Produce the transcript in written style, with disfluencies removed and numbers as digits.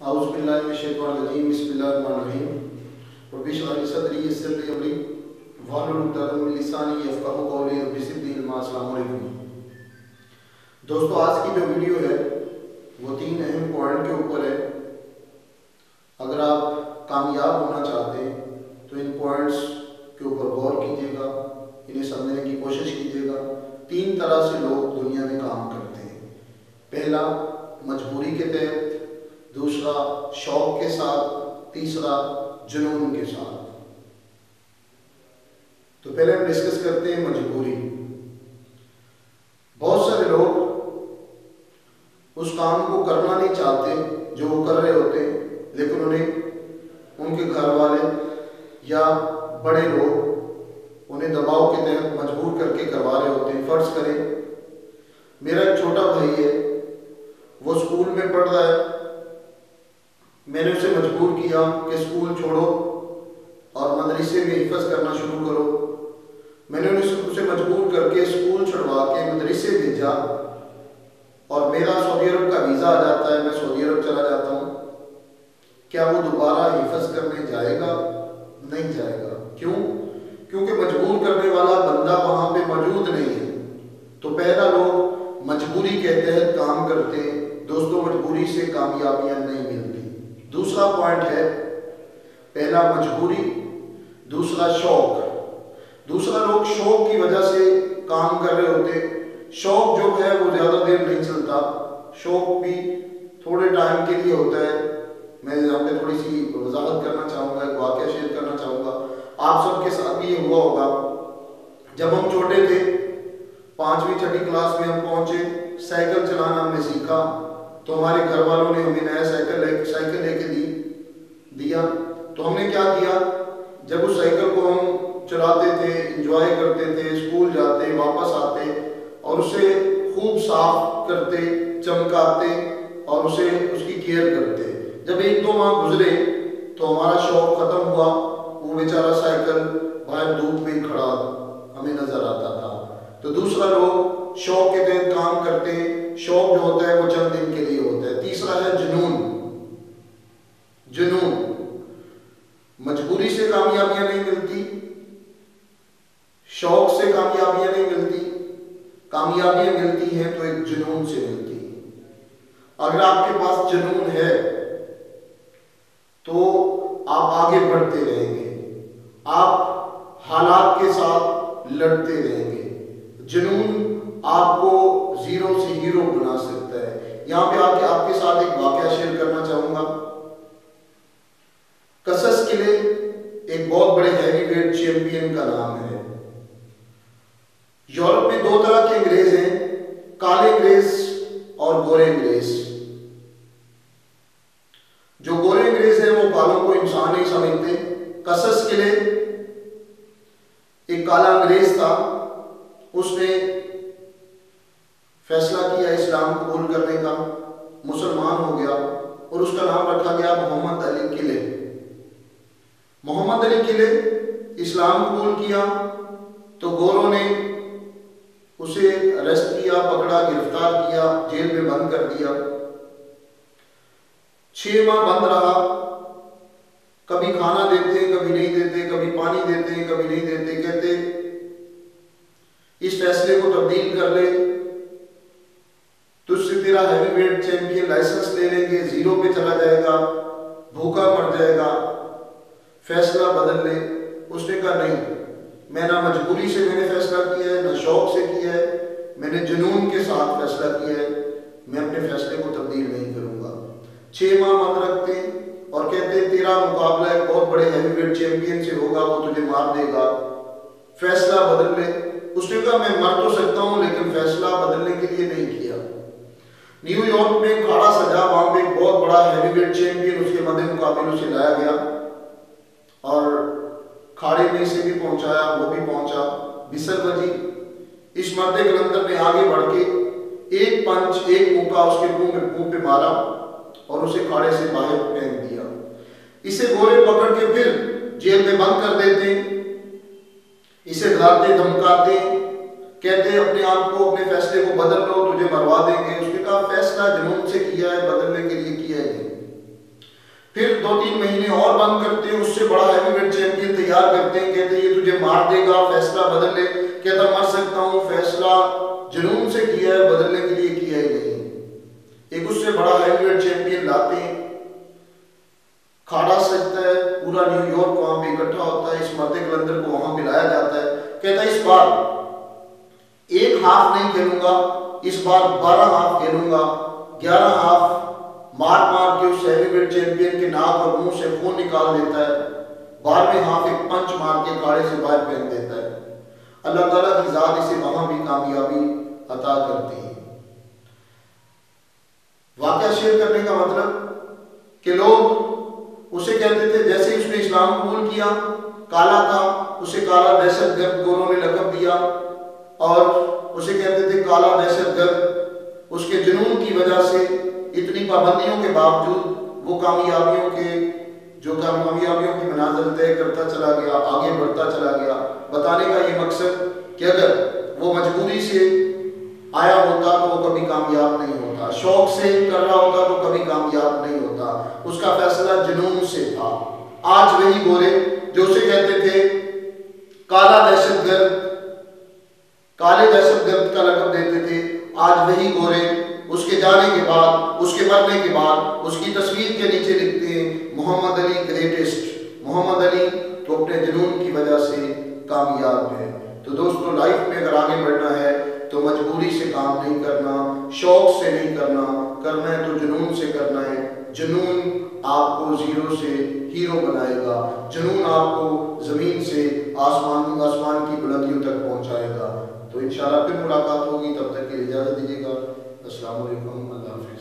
اعوذ باللہ من الشیطان الرجیم بسم اللہ الرحمن الرحیم رب اشرح لی صدری یسر لی امری واحلل عقدۃ من لسانی یفقہوا قولی رب زدنی علما۔ السلام علیکم دوستو، آج کی جو ویڈیو ہے وہ 3 اہم پوائنٹ کے اوپر ہے۔ اگر آپ کامیاب ہونا چاہتے ہیں تو ان پوائنٹس کے اوپر غور کیجیے گا، انہیں سمجھنے کی کوشش کیجیے گا۔ 3 طرح سے لوگ دنیا میں کام کرتے ہیں۔ پہلا مجبوری کے تحت، دوسرا شوق کے ساتھ، تیسرا جنون کے ساتھ۔ تو پہلے ہم ڈسکس کرتے ہیں مجبوری۔ بہت سارے لوگ اس کام کو کرنا نہیں چاہتے جو وہ کر رہے ہوتے ہیں، لیکن انہیں ان کے گھر والے یا بڑے لوگ انہیں دباؤ کے تحت مجبور کر کے کروا رہے ہوتے ہیں۔ فرض کریں میرا ایک چھوٹا بھائی ہے، وہ اسکول میں پڑھ رہا ہے، میں نے اسے مجبور کیا کہ اسکول چھوڑو اور مدرسے میں حفظ کرنا شروع کرو۔ میں نے اسے مجبور کر کے اسکول چھڑوا کے مدرسے بھیجا اور میرا سعودی عرب کا ویزا آ جاتا ہے، میں سعودی عرب چلا جاتا ہوں۔ کیا وہ دوبارہ حفظ کرنے جائے گا؟ نہیں جائے گا۔ کیوں؟ کیونکہ مجبور کرنے والا بندہ وہاں پہ موجود نہیں ہے۔ تو پہلا لوگ مجبوری کے تحت کام کرتے ہیں۔ دوستوں، مجبوری سے کامیابیاں نہیں ملتی۔ دوسرا پوائنٹ ہے، پہلا مجبوری، دوسرا شوق۔ دوسرا لوگ شوق کی وجہ سے کام کر رہے ہوتے۔ شوق جو ہے وہ زیادہ دیر نہیں چلتا، شوق بھی تھوڑے ٹائم کے لیے ہوتا ہے۔ میں یہاں پہ تھوڑی سی وضاحت کرنا چاہوں گا، ایک واقعہ شیئر کرنا چاہوں گا۔ آپ سب کے ساتھ بھی یہ ہوا ہوگا، جب ہم چھوٹے تھے 5ویں 6ٹھی کلاس میں ہم پہنچے، سائیکل چلانا ہم نے سیکھا تو ہمارے گھر والوں نے ہمیں نیا سائیکل لے کے دیا۔ تو ہم نے کیا کیا، جب اس سائیکل کو ہم چلاتے تھے، انجوائے کرتے تھے، اسکول جاتے، واپس آتے اور اسے خوب صاف کرتے، چمکاتے اور اس کی کیئر کرتے۔ جب 1-2 ماہ گزرے تو ہمارا شوق ختم ہوا، وہ بیچارہ سائیکل باہر دھوپ میں کھڑا ہمیں نظر آتا تھا۔ تو دوسرا لوگ شوق کے تحت کام کرتے ہیں۔ شوق جو ہوتا ہے وہ چند دن کے لیے ہوتا ہے۔ تیسرا ہے جنون۔ جنون، مجبوری سے کامیابیاں نہیں ملتی، شوق سے کامیابیاں نہیں ملتی، کامیابیاں ملتی ہیں تو ایک جنون سے ملتی ہیں۔ اگر آپ کے پاس جنون ہے تو آپ آگے بڑھتے رہیں گے، آپ حالات کے ساتھ لڑتے رہیں گے۔ جنون آپ کو زیرو سے ہیرو بنا سکتا ہے۔ یہاں پہ آ کے آپ کے ساتھ ایک واقعہ شیئر کرنا چاہوں گا۔ قصص قلعے ایک بہت بڑے ہیوی ویٹ چیمپئن کا نام ہے۔ یورپ میں 2 طرح کے انگریز ہیں، کالے انگریز اور گورے انگریز۔ جو گورے انگریز ہیں وہ بالوں کو انسان نہیں سمجھتے۔ قصص قلعے ایک کالا انگریز تھا، اس نے فیصلہ کیا اسلام قبول کرنے کا، مسلمان ہو گیا اور اس کا نام رکھا گیا محمد علی قلعے۔ محمد علی قلعے اسلام قبول کیا تو گوروں نے اسے اریسٹ کیا، پکڑا، گرفتار کیا، جیل میں بند کر دیا۔ 6 ماہ بند رہا، کبھی کھانا دیتے، کبھی نہیں دیتے، کبھی پانی دیتے، کبھی نہیں دیتے۔ کہتے اس فیصلے کو تبدیل کر لے، تجھ سے تیرا ہیوی ویٹ چیمپئن لائسنس لے لیں گے، زیرو پہ چلا جائے گا، بھوکا مر جائے گا، فیصلہ بدل لے۔ اس نے کہا نہیں، میں نہ مجبوری سے میں نے فیصلہ کیا ہے، نہ شوق سے کیا ہے، میں نے جنون کے ساتھ فیصلہ کیا ہے، میں اپنے فیصلے کو تبدیل نہیں کروں گا۔ 6 ماہ بند رکھتے اور کہتے تیرا مقابلہ ایک بہت بڑے ہیوی ویٹ چیمپئن سے ہوگا، وہ تجھے مار دے گا، فیصلہ بدل لے۔ اس نے کہا میں مر تو سکتا ہوں لیکن فیصلہ بدلنے کے لیے نہیں کیا۔ نیو یارک میں کھاڑا سجا، وہاں پہ ایک بہت بڑا ہیوی ویٹ چیمپئن اس کے مد مقابل اسے لایا گیا اور کھاڑے میں اسے بھی پہنچایا، وہ بھی پہنچا، بسر بجی۔ اس مرد کلندر نے آگے بڑھ کے ایک پنچ، ایک موقع اس کے منہ پہ مارا اور اسے کھاڑے سے باہر پھینک دیا۔ اسے گورے پکڑ کے پھر جیل میں بند کر دیتے، اسے ڈراتے دھمکاتے، کہتے اپنے آپ کو، اپنے فیصلے کو بدل لو، تجھے مروا دیں گے۔ اس نے کہا فیصلہ جنون سے کیا ہے، بدلنے کے لیے کیا ہے نہیں۔ پھر 2-3 مہینے اور بند کرتے ہیں، اس سے بڑا ہیوی ویٹ چیمپئن تیار کرتے ہیں، کہتے ہیں یہ تجھے مار دے گا، فیصلہ بدل لے، کہتا مر سکتا ہوں، فیصلہ جنون سے کیا ہے، بدلنے کے لیے کیا ہی نہیں۔ ایک اس سے بڑا ہیوی ویٹ چیمپئن لاتے ہیں، کھاڑا سجتا ہے، پورا نیو یارک وہاں پہ اکٹھا ہوتا ہے، اس مرد کلندر کو وہاں ملایا جاتا ہے، کہتا ہے اس بار 1 ہاف نہیں کھیلوں گا، اس بار 12 ہاف کھیلوں گا، 11 ہاف مار کے اس ہیوی ویٹ چیمپئن کے ناک اور منہ سے خون نکال دیتا ہے، 12ویں ہاف ایک پنچ مار کے کھاڑے سے باہر پھینک دیتا ہے۔ اللہ تعالیٰ کی ذات اسے وہاں بھی کامیابی عطا کرتی ہے۔ واقعہ شیئر کرنے کا مطلب کہ لوگ اسے کہتے تھے، جیسے ہی اس نے اسلام قبول کیا، کالا تھا، اسے کالا دہشت گرد گوروں نے لقب دیا، اور اسے کہتے تھے کالا دہشت گرد۔ اس کے جنون کی وجہ سے اتنی پابندیوں کے باوجود وہ کامیابیوں کی منازل طے کرتا چلا گیا، آگے بڑھتا چلا گیا۔ بتانے کا یہ مقصد کہ اگر وہ مجبوری سے آیا ہوتا تو وہ کبھی کامیاب نہیں ہوتا، شوق سے کر رہا ہوتا تو کبھی کامیاب نہیں ہوتا، اس کا فیصلہ جنون سے تھا۔ آج وہی گورے جو اسے کہتے تھے کالا دہشت گرد، کالے دہشت گرد کا لقب دیتے تھے، آج وہی گورے اس کے جانے کے بعد، اس کے مرنے کے بعد اس کی تصویر کے نیچے لکھتے ہیں محمد علی گریٹسٹ، محمد علی تو اپنے جنون کی وجہ سے کامیاب ہے۔ تو دوستو، لائف میں اگر آگے بڑھنا ہے تو مجبوری سے کام نہیں کرنا، شوق سے نہیں کرنا، کرنا ہے تو جنون سے کرنا ہے۔ جنون آپ کو زیرو سے ہیرو بنائے گا، جنون آپ کو زمین سے آسمان کی بلندیوں تک پہنچائے گا۔ تو انشاءاللہ پھر ملاقات ہوگی، تب تک کے لیے اجازت دیجیے گا۔ السلام علیکم، اللہ حافظ۔